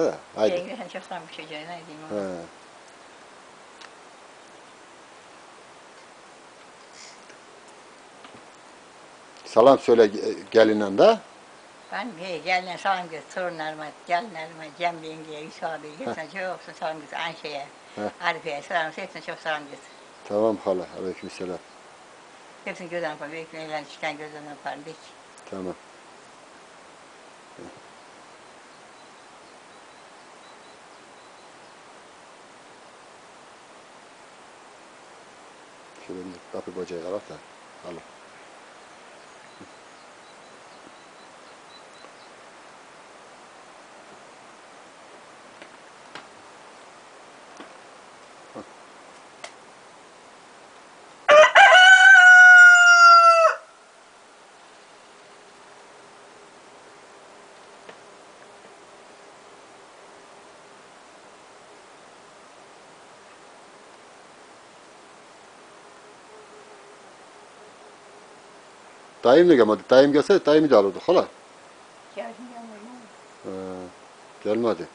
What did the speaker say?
da. Haydi. Yenge çok sanmış çocuğa, ne diyeyim ona. He. Salam söyle gelinen de. Ben geline salam göz, torunlarıma, gelinlerime, Cem yengeye, Yusuf abi, hepsine çok salam göz, Ayşe'ye, Heh. Arife'ye, selam, hepsine çok salam göz. Tamam hala. Aleykümselam. Hepsini gözden yaparım, büyüklerin evlen çıkan gözden yaparım, dik. Tamam. Şöyle bir kapı bacayı kapat da. Hala. Dayım da gelmedi. Dayım gelse dayımı da alırdık hala. Gelsin yanına. Gelmedi.